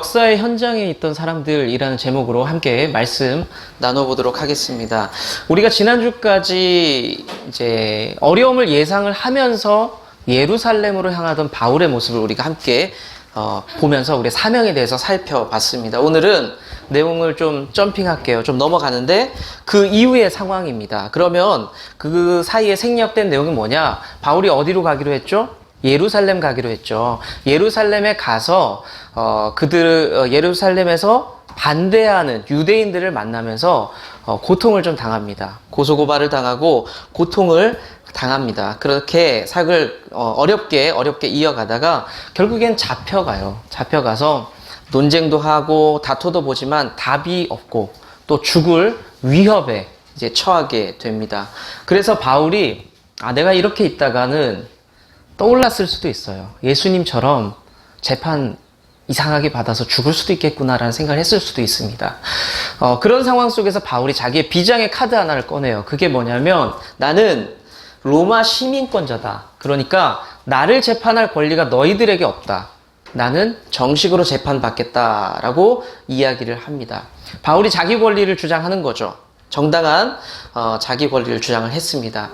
역사의 현장에 있던 사람들이라는 제목으로 함께 말씀 나눠보도록 하겠습니다. 우리가 지난주까지 이제 어려움을 예상을 하면서 예루살렘으로 향하던 바울의 모습을 우리가 함께 보면서 우리의 사명에 대해서 살펴봤습니다. 오늘은 내용을 좀 점핑할게요. 좀 넘어가는데 그 이후의 상황입니다. 그러면 그 사이에 생략된 내용이 뭐냐? 바울이 어디로 가기로 했죠? 예루살렘 가기로 했죠. 예루살렘에 가서 예루살렘에서 반대하는 유대인들을 만나면서 고통을 좀 당합니다. 고소고발을 당하고 고통을 당합니다. 그렇게 사역을 어렵게 이어가다가 결국엔 잡혀가요. 잡혀가서 논쟁도 하고 다투도 보지만 답이 없고 또 죽을 위협에 이제 처하게 됩니다. 그래서 바울이 내가 이렇게 있다가는 떠올랐을 수도 있어요. 예수님처럼 재판 이상하게 받아서 죽을 수도 있겠구나라는 생각을 했을 수도 있습니다. 그런 상황 속에서 바울이 자기의 비장의 카드 하나를 꺼내요. 그게 뭐냐면 나는 로마 시민권자다. 그러니까 나를 재판할 권리가 너희들에게 없다. 나는 정식으로 재판받겠다라고 이야기를 합니다. 바울이 자기 권리를 주장하는 거죠. 정당한 자기 권리를 주장을 했습니다.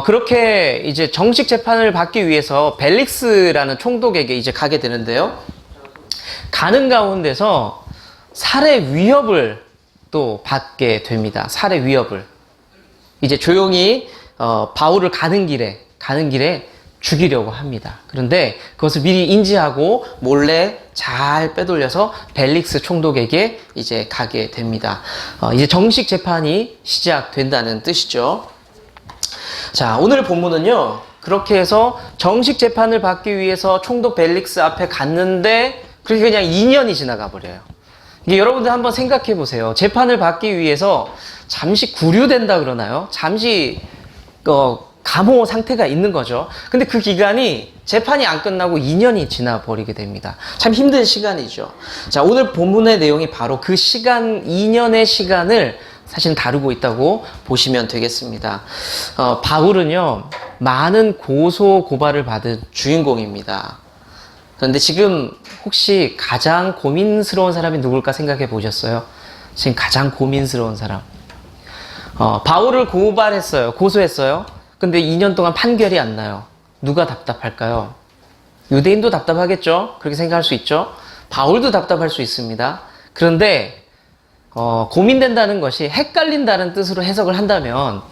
그렇게 이제 정식 재판을 받기 위해서 벨릭스라는 총독에게 이제 가게 되는데요. 가는 가운데서 살해 위협을 또 받게 됩니다. 살해 위협을. 이제 조용히 바울을 가는 길에 죽이려고 합니다. 그런데 그것을 미리 인지하고 몰래 잘 빼돌려서 벨릭스 총독에게 이제 가게 됩니다. 이제 정식 재판이 시작된다는 뜻이죠. 자, 오늘 본문은요. 그렇게 해서 정식 재판을 받기 위해서 총독 벨릭스 앞에 갔는데 그렇게 그냥 2년이 지나가 버려요. 이게 여러분들 한번 생각해 보세요. 재판을 받기 위해서 잠시 구류된다 그러나요? 잠시 감호 상태가 있는 거죠. 근데 그 기간이 재판이 안 끝나고 2년이 지나 버리게 됩니다. 참 힘든 시간이죠. 자, 오늘 본문의 내용이 바로 그 시간, 2년의 시간을 사실 다루고 있다고 보시면 되겠습니다. 바울은요, 많은 고소 고발을 받은 주인공입니다. 그런데 지금 혹시 가장 고민스러운 사람이 누굴까 생각해 보셨어요? 지금 가장 고민스러운 사람. 바울을 고발했어요. 고소했어요. 근데 2년 동안 판결이 안 나요. 누가 답답할까요? 유대인도 답답하겠죠? 그렇게 생각할 수 있죠? 바울도 답답할 수 있습니다. 그런데 고민된다는 것이 헷갈린다는 뜻으로 해석을 한다면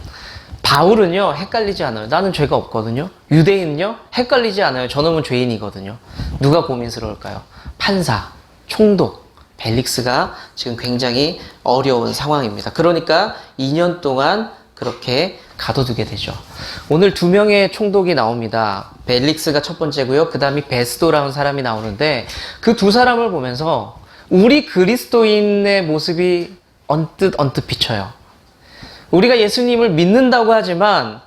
바울은요, 헷갈리지 않아요. 나는 죄가 없거든요. 유대인은요, 헷갈리지 않아요. 저놈은 죄인이거든요. 누가 고민스러울까요? 판사, 총독, 벨릭스가 지금 굉장히 어려운 상황입니다. 그러니까 2년 동안 그렇게 가둬두게 되죠. 오늘 2명의 총독이 나옵니다. 벨릭스가 첫 번째고요. 그 다음이 베스도라는 사람이 나오는데 그 두 사람을 보면서 우리 그리스도인의 모습이 언뜻 비쳐요. 우리가 예수님을 믿는다고 하지만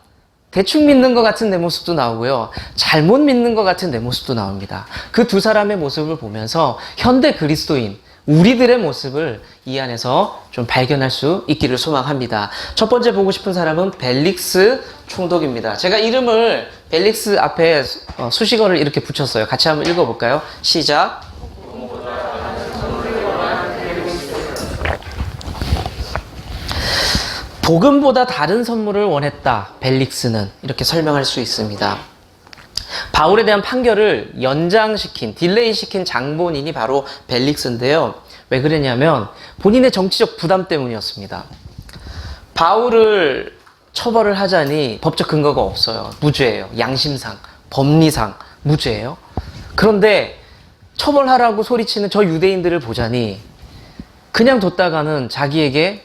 대충 믿는 것 같은 내 모습도 나오고요. 잘못 믿는 것 같은 내 모습도 나옵니다. 그 두 사람의 모습을 보면서 현대 그리스도인, 우리들의 모습을 이 안에서 좀 발견할 수 있기를 소망합니다. 첫 번째 보고 싶은 사람은 벨릭스 총독입니다. 제가 이름을 벨릭스 앞에 수식어를 이렇게 붙였어요. 같이 한번 읽어볼까요? 시작. 복음보다 다른 선물을 원했다. 벨릭스는 이렇게 설명할 수 있습니다. 바울에 대한 판결을 딜레이시킨 장본인이 바로 벨릭스인데요. 왜 그랬냐면 본인의 정치적 부담 때문이었습니다. 바울을 처벌을 하자니 법적 근거가 없어요. 무죄예요. 양심상, 법리상 무죄예요. 그런데 처벌하라고 소리치는 저 유대인들을 보자니 그냥 뒀다가는 자기에게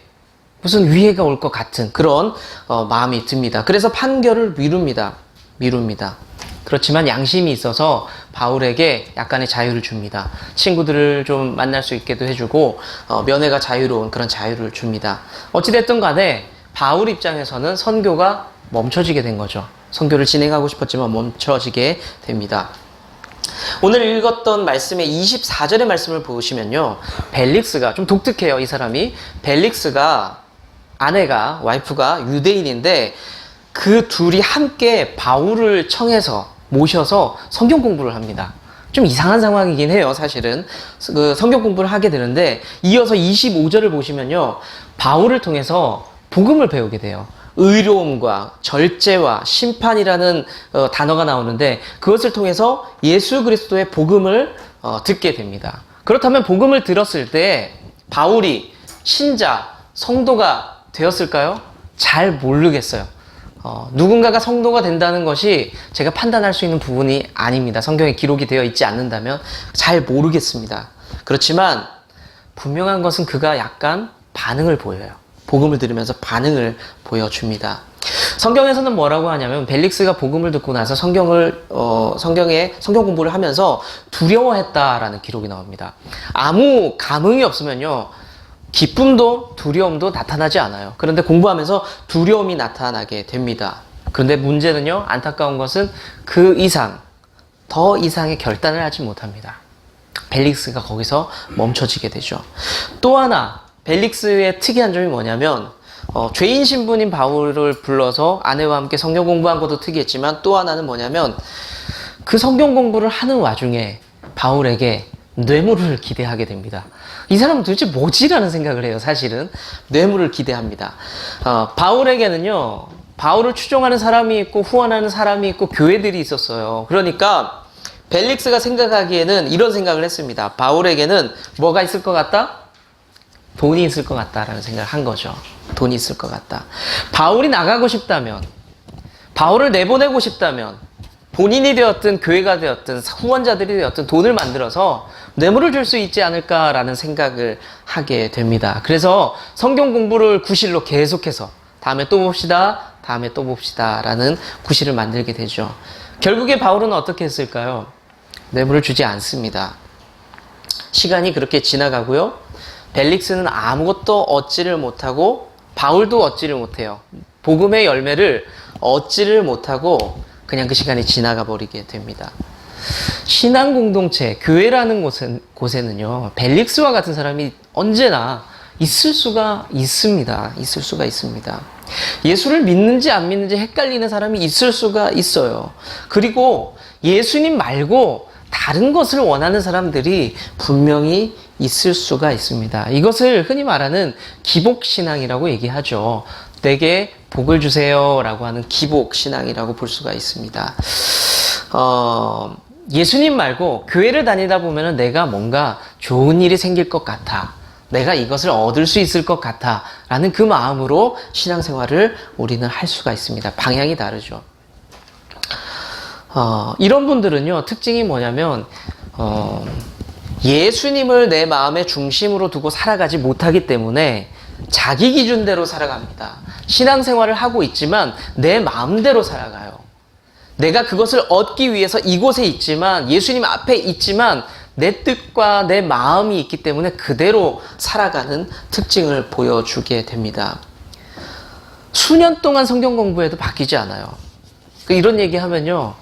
무슨 위해가 올 것 같은 그런 마음이 듭니다. 그래서 판결을 미룹니다. 그렇지만 양심이 있어서 바울에게 약간의 자유를 줍니다. 친구들을 좀 만날 수 있게도 해주고 면회가 자유로운 그런 자유를 줍니다. 어찌됐든 간에 바울 입장에서는 선교가 멈춰지게 된 거죠. 선교를 진행하고 싶었지만 멈춰지게 됩니다. 오늘 읽었던 말씀의 24절의 말씀을 보시면요. 벨릭스가 좀 독특해요. 이 사람이. 벨릭스가 와이프가 유대인인데 그 둘이 함께 바울을 모셔서 성경 공부를 합니다. 좀 이상한 상황이긴 해요, 사실은. 그 성경 공부를 하게 되는데, 이어서 25절을 보시면요, 바울을 통해서 복음을 배우게 돼요. 의로움과 절제와 심판이라는 단어가 나오는데, 그것을 통해서 예수 그리스도의 복음을 듣게 됩니다. 그렇다면 복음을 들었을 때 바울이 신자, 성도가 되었을까요? 잘 모르겠어요. 누군가가 성도가 된다는 것이 제가 판단할 수 있는 부분이 아닙니다. 성경에 기록이 되어 있지 않는다면 잘 모르겠습니다. 그렇지만 분명한 것은 그가 약간 반응을 보여요. 복음을 들으면서 반응을 보여줍니다. 성경에서는 뭐라고 하냐면 벨릭스가 복음을 듣고 나서 성경 공부를 하면서 두려워했다라는 기록이 나옵니다. 아무 감흥이 없으면요, 기쁨도 두려움도 나타나지 않아요. 그런데 공부하면서 두려움이 나타나게 됩니다. 그런데 문제는요, 안타까운 것은 그 이상, 더 이상의 결단을 하지 못합니다. 벨릭스가 거기서 멈춰지게 되죠. 또 하나 벨릭스의 특이한 점이 뭐냐면 죄인 신분인 바울을 불러서 아내와 함께 성경 공부한 것도 특이했지만, 또 하나는 뭐냐면 그 성경 공부를 하는 와중에 바울에게 뇌물을 기대하게 됩니다. 이 사람은 도대체 뭐지라는 생각을 해요. 사실은 뇌물을 기대합니다. 바울에게는요, 바울을 추종하는 사람이 있고 후원하는 사람이 있고 교회들이 있었어요. 그러니까 벨릭스가 생각하기에는 이런 생각을 했습니다. 바울에게는 뭐가 있을 것 같다? 돈이 있을 것 같다라는 생각을 한 거죠. 돈이 있을 것 같다. 바울이 나가고 싶다면, 바울을 내보내고 싶다면 본인이 되었든 교회가 되었든 후원자들이 되었든 돈을 만들어서 뇌물을 줄 수 있지 않을까라는 생각을 하게 됩니다. 그래서 성경 공부를 구실로 계속해서 다음에 또 봅시다, 다음에 또 봅시다 라는 구실을 만들게 되죠. 결국에 바울은 어떻게 했을까요? 뇌물을 주지 않습니다. 시간이 그렇게 지나가고요, 벨릭스는 아무것도 얻지를 못하고 바울도 얻지를 못해요. 복음의 열매를 얻지를 못하고 그냥 그 시간이 지나가 버리게 됩니다. 신앙 공동체, 교회라는 곳에는요, 벨릭스와 같은 사람이 언제나 있을 수가 있습니다. 있을 수가 있습니다. 예수를 믿는지 안 믿는지 헷갈리는 사람이 있을 수가 있어요. 그리고 예수님 말고 다른 것을 원하는 사람들이 분명히 있을 수가 있습니다. 이것을 흔히 말하는 기복신앙이라고 얘기하죠. 내게 복을 주세요 라고 하는 기복신앙이라고 볼 수가 있습니다. 예수님 말고 교회를 다니다 보면 내가 뭔가 좋은 일이 생길 것 같아, 내가 이것을 얻을 수 있을 것 같아 라는 그 마음으로 신앙생활을 우리는 할 수가 있습니다. 방향이 다르죠. 이런 분들은요, 특징이 뭐냐면 예수님을 내 마음의 중심으로 두고 살아가지 못하기 때문에 자기 기준대로 살아갑니다. 신앙생활을 하고 있지만 내 마음대로 살아가요. 내가 그것을 얻기 위해서 이곳에 있지만, 예수님 앞에 있지만 내 뜻과 내 마음이 있기 때문에 그대로 살아가는 특징을 보여주게 됩니다. 수년 동안 성경 공부해도 바뀌지 않아요. 이런 얘기 하면요,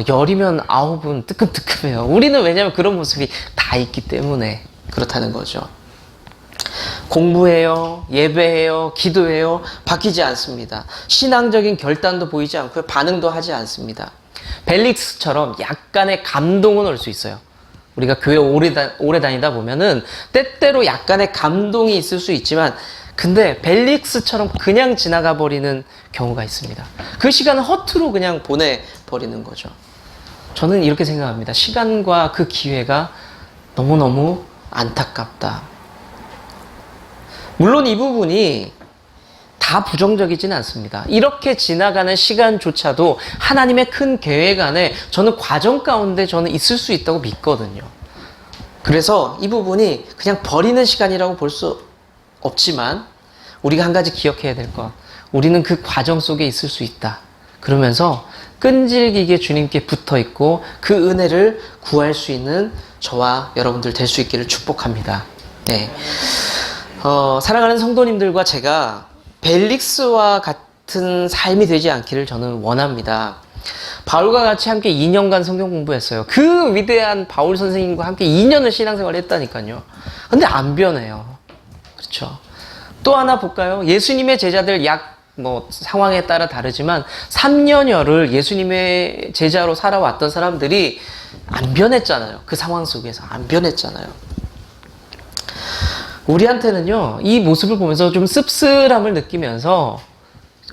열이면 9은 뜨끔뜨끔해요. 우리는 왜냐하면 그런 모습이 다 있기 때문에 그렇다는 거죠. 공부해요, 예배해요, 기도해요, 바뀌지 않습니다. 신앙적인 결단도 보이지 않고요, 반응도 하지 않습니다. 벨릭스처럼 약간의 감동은 올 수 있어요. 우리가 교회 오래 다니다 보면은 때때로 약간의 감동이 있을 수 있지만, 근데 벨릭스처럼 그냥 지나가 버리는 경우가 있습니다. 그 시간은 허투루 그냥 보내버리는 거죠. 저는 이렇게 생각합니다. 시간과 그 기회가 너무너무 안타깝다. 물론 이 부분이 다 부정적이진 않습니다. 이렇게 지나가는 시간조차도 하나님의 큰 계획 안에 저는 과정 가운데 저는 있을 수 있다고 믿거든요. 그래서 이 부분이 그냥 버리는 시간이라고 볼 수 없지만, 우리가 한 가지 기억해야 될 것, 우리는 그 과정 속에 있을 수 있다. 그러면서 끈질기게 주님께 붙어 있고 그 은혜를 구할 수 있는 저와 여러분들 될 수 있기를 축복합니다. 네. 사랑하는 성도님들과 제가 벨릭스와 같은 삶이 되지 않기를 저는 원합니다. 바울과 같이 함께 2년간 성경 공부했어요. 그 위대한 바울 선생님과 함께 2년을 신앙생활을 했다니까요. 근데 안 변해요. 그렇죠? 또 하나 볼까요? 예수님의 제자들 약 뭐 상황에 따라 다르지만 3년여를 예수님의 제자로 살아왔던 사람들이 안 변했잖아요. 그 상황 속에서 안 변했잖아요. 우리한테는요, 이 모습을 보면서 좀 씁쓸함을 느끼면서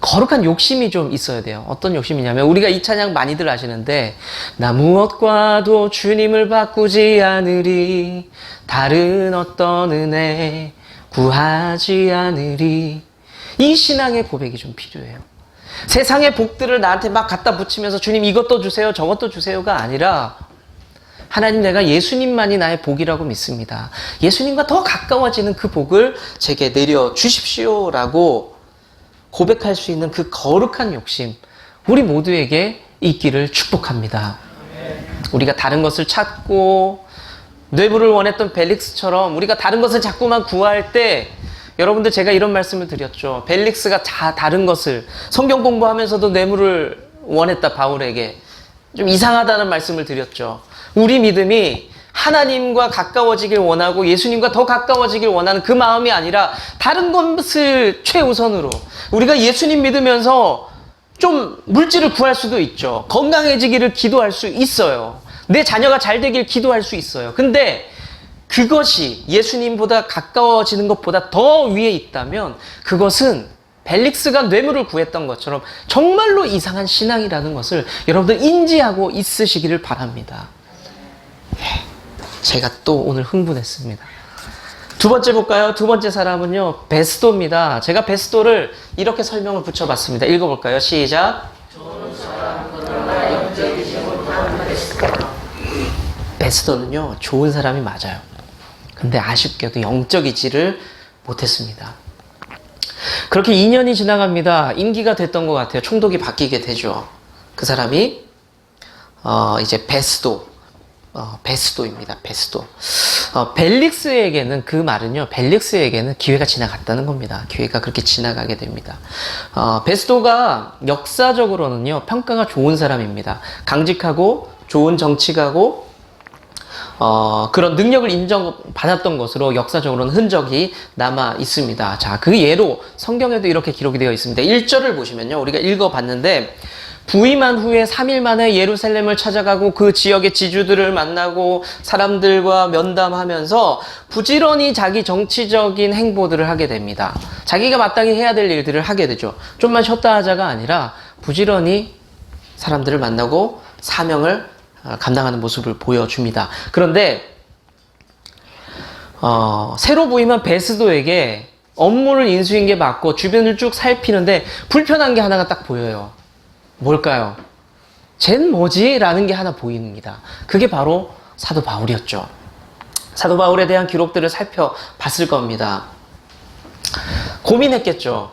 거룩한 욕심이 좀 있어야 돼요. 어떤 욕심이냐면, 우리가 이 찬양 많이들 아시는데, 나 무엇과도 주님을 바꾸지 않으리, 다른 어떤 은혜 구하지 않으리. 이 신앙의 고백이 좀 필요해요. 세상의 복들을 나한테 막 갖다 붙이면서 주님 이것도 주세요, 저것도 주세요가 아니라, 하나님, 내가 예수님만이 나의 복이라고 믿습니다. 예수님과 더 가까워지는 그 복을 제게 내려 주십시오라고 고백할 수 있는 그 거룩한 욕심, 우리 모두에게 있기를 축복합니다. 우리가 다른 것을 찾고 뇌물을 원했던 벨릭스처럼 우리가 다른 것을 자꾸만 구할 때, 여러분들 제가 이런 말씀을 드렸죠. 벨릭스가 다른 것을, 성경 공부하면서도 뇌물을 원했다, 바울에게. 좀 이상하다는 말씀을 드렸죠. 우리 믿음이 하나님과 가까워지길 원하고 예수님과 더 가까워지길 원하는 그 마음이 아니라 다른 것을 최우선으로, 우리가 예수님 믿으면서 좀 물질을 구할 수도 있죠. 건강해지기를 기도할 수 있어요. 내 자녀가 잘 되길 기도할 수 있어요. 근데 그것이 예수님보다 가까워지는 것보다 더 위에 있다면 그것은 벨릭스가 뇌물을 구했던 것처럼 정말로 이상한 신앙이라는 것을 여러분들 인지하고 있으시기를 바랍니다. 제가 또 오늘 흥분했습니다. 두 번째 볼까요? 두 번째 사람은요, 베스도입니다. 제가 베스도를 이렇게 설명을 붙여봤습니다. 읽어볼까요? 시작. 베스도는요, 좋은 사람이 맞아요. 근데 아쉽게도 영적이지를 못했습니다. 그렇게 2년이 지나갑니다. 임기가 됐던 것 같아요. 총독이 바뀌게 되죠. 그 사람이 이제 베스도입니다. 베스도. 벨릭스에게는, 그 말은요, 벨릭스에게는 기회가 지나갔다는 겁니다. 기회가 그렇게 지나가게 됩니다. 베스도가 역사적으로는요, 평가가 좋은 사람입니다. 강직하고 좋은 정치가고 그런 능력을 인정받았던 것으로 역사적으로는 흔적이 남아 있습니다. 자, 그 예로 성경에도 이렇게 기록이 되어 있습니다. 1절을 보시면요, 우리가 읽어봤는데, 부임한 후에 3일 만에 예루살렘을 찾아가고 그 지역의 지주들을 만나고 사람들과 면담하면서 부지런히 자기 정치적인 행보들을 하게 됩니다. 자기가 마땅히 해야 될 일들을 하게 되죠. 좀만 쉬었다 하자가 아니라 부지런히 사람들을 만나고 사명을 감당하는 모습을 보여줍니다. 그런데 새로 부임한 베스도에게 업무를 인수인 게 맞고 주변을 쭉 살피는데 불편한 게 하나가 딱 보여요. 뭘까요? 쟨 뭐지? 라는 게 하나 보입니다. 그게 바로 사도 바울이었죠. 사도 바울에 대한 기록들을 살펴봤을 겁니다. 고민했겠죠.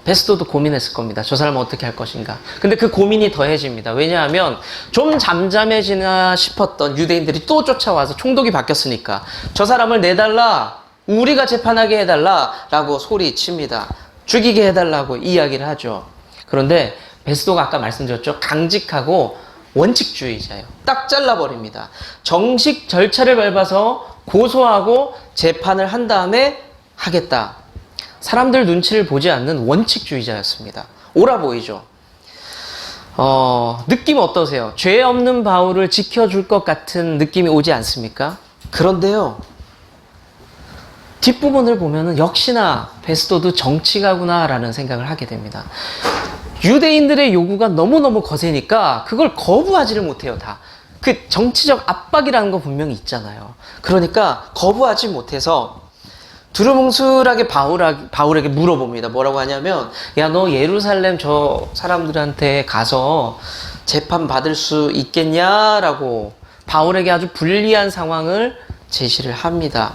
베스도도 고민했을 겁니다. 저 사람은 어떻게 할 것인가. 근데 그 고민이 더해집니다. 왜냐하면 좀 잠잠해지나 싶었던 유대인들이 또 쫓아와서 총독이 바뀌었으니까 저 사람을 내달라, 우리가 재판하게 해달라 라고 소리칩니다. 죽이게 해달라고 이야기를 하죠. 그런데 베스도가 아까 말씀드렸죠. 강직하고 원칙주의자예요. 딱 잘라버립니다. 정식 절차를 밟아서 고소하고 재판을 한 다음에 하겠다. 사람들 눈치를 보지 않는 원칙주의자였습니다. 옳아 보이죠? 느낌 어떠세요? 죄 없는 바울을 지켜줄 것 같은 느낌이 오지 않습니까? 그런데요, 뒷부분을 보면은 역시나 베스도도 정치가구나라는 생각을 하게 됩니다. 유대인들의 요구가 너무너무 거세니까 그걸 거부하지를 못해요, 다. 그 정치적 압박이라는 거 분명히 있잖아요. 그러니까 거부하지 못해서 두루뭉술하게 바울에게 물어봅니다. 뭐라고 하냐면, 야, 너 예루살렘 저 사람들한테 가서 재판 받을 수 있겠냐라고 바울에게 아주 불리한 상황을 제시를 합니다.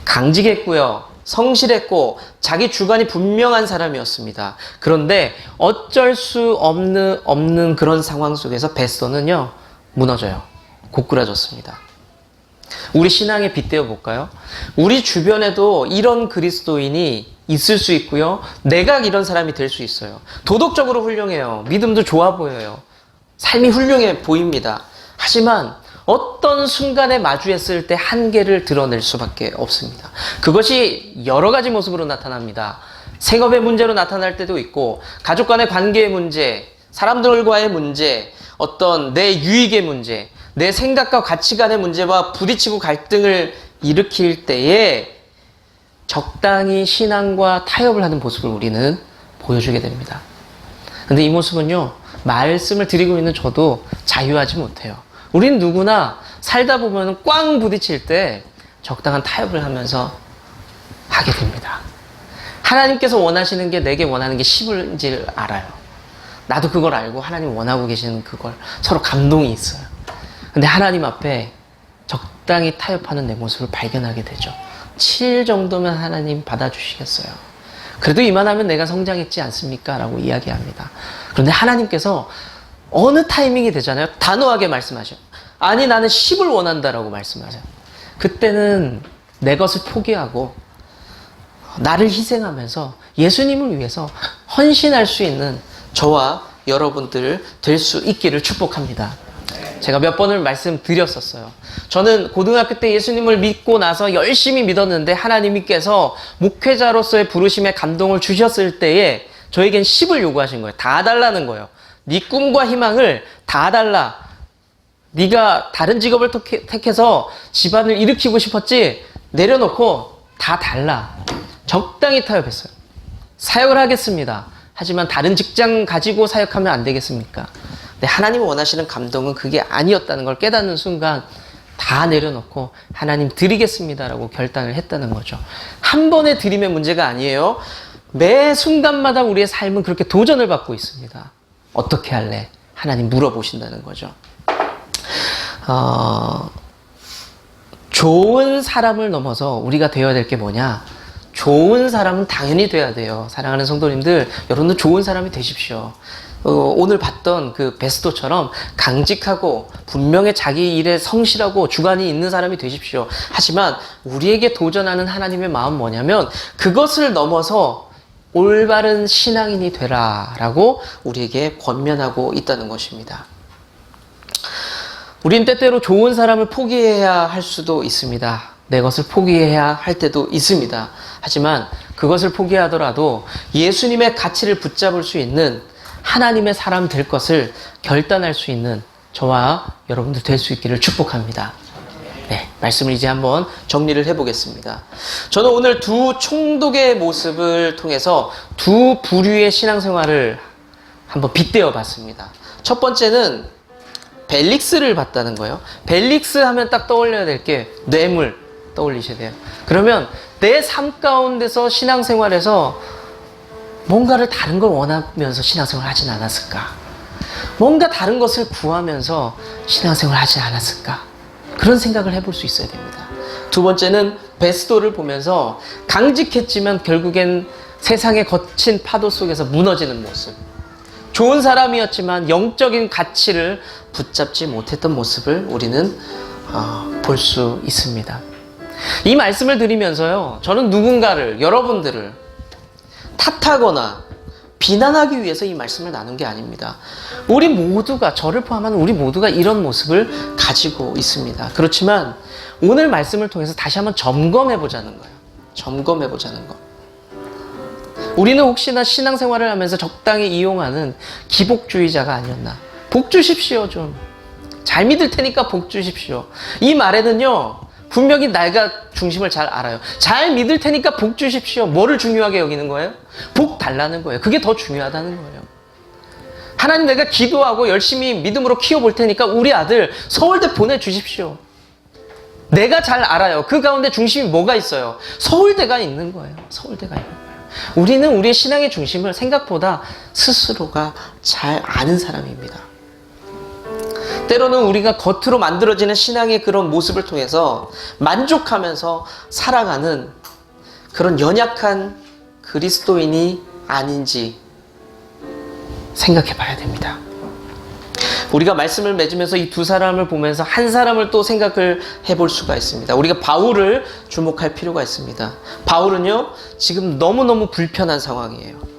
강직했고요, 성실했고 자기 주관이 분명한 사람이었습니다. 그런데 어쩔 수 없는 그런 상황 속에서 베스도는요, 무너져요. 고꾸라졌습니다. 우리 신앙에 빗대어 볼까요? 우리 주변에도 이런 그리스도인이 있을 수 있고요, 내가 이런 사람이 될 수 있어요. 도덕적으로 훌륭해요. 믿음도 좋아 보여요. 삶이 훌륭해 보입니다. 하지만 어떤 순간에 마주했을 때 한계를 드러낼 수밖에 없습니다. 그것이 여러 가지 모습으로 나타납니다. 생업의 문제로 나타날 때도 있고, 가족 간의 관계의 문제, 사람들과의 문제, 어떤 내 유익의 문제, 내 생각과 가치관의 문제와 부딪히고 갈등을 일으킬 때에 적당히 신앙과 타협을 하는 모습을 우리는 보여주게 됩니다. 근데 이 모습은요, 말씀을 드리고 있는 저도 자유하지 못해요. 우린 누구나 살다 보면 꽝 부딪힐 때 적당한 타협을 하면서 하게 됩니다. 하나님께서 원하시는 게 내게 원하는 게 10인지를 알아요. 나도 그걸 알고 하나님 원하고 계시는 그걸 서로 감동이 있어요. 근데 하나님 앞에 적당히 타협하는 내 모습을 발견하게 되죠. 7 정도면 하나님 받아주시겠어요. 그래도 이만하면 내가 성장했지 않습니까? 라고 이야기합니다. 그런데 하나님께서 어느 타이밍이 되잖아요. 단호하게 말씀하셔요. 아니, 나는 10을 원한다라고 말씀하세요. 그때는 내 것을 포기하고 나를 희생하면서 예수님을 위해서 헌신할 수 있는 저와 여러분들 될 수 있기를 축복합니다. 제가 몇 번을 말씀드렸었어요. 저는 고등학교 때 예수님을 믿고 나서 열심히 믿었는데 하나님께서 목회자로서의 부르심에 감동을 주셨을 때에 저에겐 10을 요구하신 거예요. 다 달라는 거예요. 네 꿈과 희망을 다 달라. 네가 다른 직업을 택해서 집안을 일으키고 싶었지? 내려놓고 다 달라. 적당히 타협했어요. 사역을 하겠습니다. 하지만 다른 직장 가지고 사역하면 안 되겠습니까? 근데 하나님이 원하시는 감동은 그게 아니었다는 걸 깨닫는 순간 다 내려놓고 하나님 드리겠습니다라고 결단을 했다는 거죠. 한 번의 드림의 문제가 아니에요. 매 순간마다 우리의 삶은 그렇게 도전을 받고 있습니다. 어떻게 할래? 하나님 물어보신다는 거죠. 좋은 사람을 넘어서 우리가 되어야 될 게 뭐냐? 좋은 사람은 당연히 돼야 돼요. 사랑하는 성도님들, 여러분도 좋은 사람이 되십시오. 오늘 봤던 그 베스도처럼 강직하고 분명히 자기 일에 성실하고 주관이 있는 사람이 되십시오. 하지만 우리에게 도전하는 하나님의 마음은 뭐냐면 그것을 넘어서 올바른 신앙인이 되라라고 우리에게 권면하고 있다는 것입니다. 우린 때때로 좋은 사람을 포기해야 할 수도 있습니다. 내 것을 포기해야 할 때도 있습니다. 하지만 그것을 포기하더라도 예수님의 가치를 붙잡을 수 있는 하나님의 사람 될 것을 결단할 수 있는 저와 여러분들 될 수 있기를 축복합니다. 네, 말씀을 이제 한번 정리를 해보겠습니다. 저는 오늘 두 총독의 모습을 통해서 두 부류의 신앙생활을 한번 빗대어 봤습니다. 첫 번째는 벨릭스를 봤다는 거예요. 벨릭스 하면 딱 떠올려야 될 게 뇌물 떠올리셔야 돼요. 그러면 내 삶 가운데서 신앙생활에서 뭔가를 다른 걸 원하면서 신앙생활을 하진 않았을까? 뭔가 다른 것을 구하면서 신앙생활을 하지 않았을까? 그런 생각을 해볼 수 있어야 됩니다. 두 번째는 베스도를 보면서 강직했지만 결국엔 세상의 거친 파도 속에서 무너지는 모습. 좋은 사람이었지만 영적인 가치를 붙잡지 못했던 모습을 우리는 볼 수 있습니다. 이 말씀을 드리면서요, 저는 누군가를, 여러분들을 탓하거나 비난하기 위해서 이 말씀을 나눈 게 아닙니다. 우리 모두가, 저를 포함한 우리 모두가 이런 모습을 가지고 있습니다. 그렇지만 오늘 말씀을 통해서 다시 한번 점검해 보자는 거예요. 점검해 보자는 거. 우리는 혹시나 신앙생활을 하면서 적당히 이용하는 기복주의자가 아니었나. 복 주십시오. 좀 잘 믿을 테니까 복 주십시오. 이 말에는요, 분명히 내가 중심을 잘 알아요. 잘 믿을 테니까 복 주십시오. 뭐를 중요하게 여기는 거예요? 복 달라는 거예요. 그게 더 중요하다는 거예요. 하나님, 내가 기도하고 열심히 믿음으로 키워볼 테니까 우리 아들 서울대 보내주십시오. 내가 잘 알아요. 그 가운데 중심이 뭐가 있어요? 서울대가 있는 거예요. 서울대가 있는 거예요. 우리는 우리의 신앙의 중심을 생각보다 스스로가 잘 아는 사람입니다. 때로는 우리가 겉으로 만들어지는 신앙의 그런 모습을 통해서 만족하면서 살아가는 그런 연약한 그리스도인이 아닌지 생각해 봐야 됩니다. 우리가 말씀을 맺으면서 이 두 사람을 보면서 한 사람을 또 생각을 해볼 수가 있습니다. 우리가 바울을 주목할 필요가 있습니다. 바울은요, 지금 너무너무 불편한 상황이에요.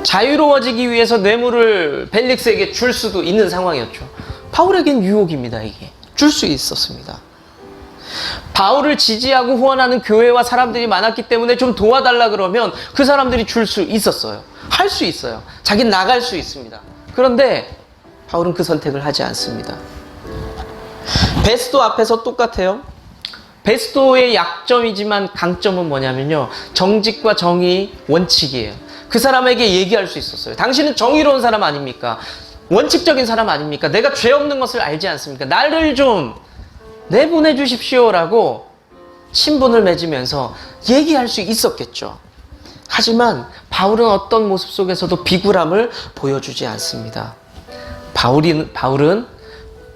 자유로워지기 위해서 뇌물을 벨릭스에게 줄 수도 있는 상황이었죠. 바울에겐 유혹입니다. 이게 줄 수 있었습니다. 바울을 지지하고 후원하는 교회와 사람들이 많았기 때문에 좀 도와달라 그러면 그 사람들이 줄 수 있었어요. 할 수 있어요. 자기는 나갈 수 있습니다. 그런데 바울은 그 선택을 하지 않습니다. 베스도 앞에서 똑같아요. 베스도의 약점이지만 강점은 뭐냐면요, 정직과 정의 원칙이에요. 그 사람에게 얘기할 수 있었어요. 당신은 정의로운 사람 아닙니까? 원칙적인 사람 아닙니까? 내가 죄 없는 것을 알지 않습니까? 나를 좀 내보내 주십시오라고 친분을 맺으면서 얘기할 수 있었겠죠. 하지만 바울은 어떤 모습 속에서도 비굴함을 보여주지 않습니다. 바울은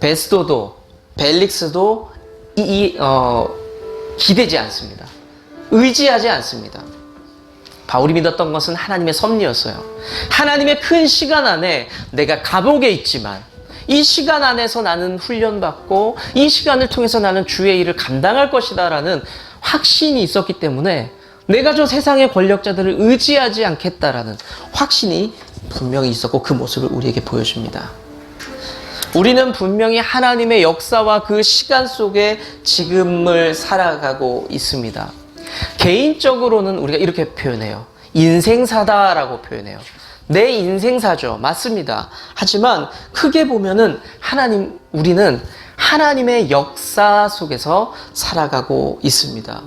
베스도도 벨릭스도 기대지 않습니다. 의지하지 않습니다. 바울이 믿었던 것은 하나님의 섭리였어요. 하나님의 큰 시간 안에 내가 감옥에 있지만 이 시간 안에서 나는 훈련받고 이 시간을 통해서 나는 주의 일을 감당할 것이다 라는 확신이 있었기 때문에 내가 저 세상의 권력자들을 의지하지 않겠다라는 확신이 분명히 있었고 그 모습을 우리에게 보여줍니다. 우리는 분명히 하나님의 역사와 그 시간 속에 지금을 살아가고 있습니다. 개인적으로는 우리가 이렇게 표현해요. 인생사다라고 표현해요. 내 인생사죠. 맞습니다. 하지만 크게 보면은 우리는 하나님의 역사 속에서 살아가고 있습니다.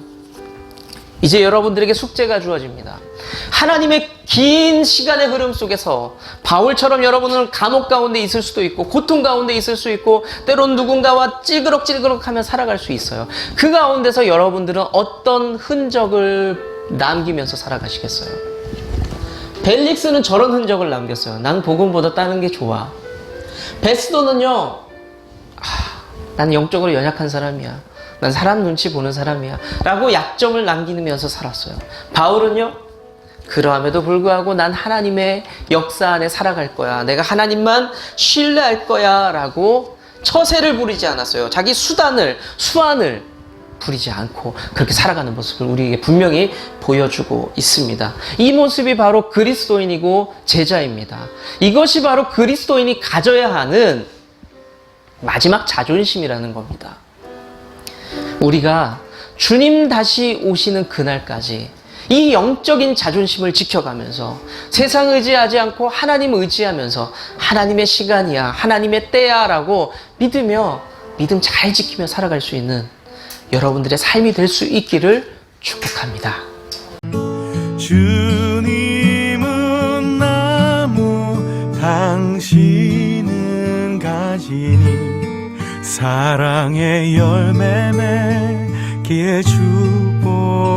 이제 여러분들에게 숙제가 주어집니다. 하나님의 긴 시간의 흐름 속에서 바울처럼 여러분은 감옥 가운데 있을 수도 있고 고통 가운데 있을 수 있고 때론 누군가와 찌그럭 하며 살아갈 수 있어요. 그 가운데서 여러분들은 어떤 흔적을 남기면서 살아가시겠어요? 벨릭스는 저런 흔적을 남겼어요. 난 복음보다 다른 게 좋아. 베스도는요, 난 영적으로 연약한 사람이야. 난 사람 눈치 보는 사람이야 라고 약점을 남기면서 살았어요. 바울은요, 그러함에도 불구하고 난 하나님의 역사 안에 살아갈 거야, 내가 하나님만 신뢰할 거야 라고 처세를 부리지 않았어요. 자기 수완을 부리지 않고 그렇게 살아가는 모습을 우리에게 분명히 보여주고 있습니다. 이 모습이 바로 그리스도인이고 제자입니다. 이것이 바로 그리스도인이 가져야 하는 마지막 자존심이라는 겁니다. 우리가 주님 다시 오시는 그날까지 이 영적인 자존심을 지켜가면서 세상 의지하지 않고 하나님 의지하면서 하나님의 시간이야, 하나님의 때야 라고 믿으며 믿음 잘 지키며 살아갈 수 있는 여러분들의 삶이 될 수 있기를 축복합니다. 주님은 나무, 당신은 가지니 사랑의 열매 맺기에 축복해요.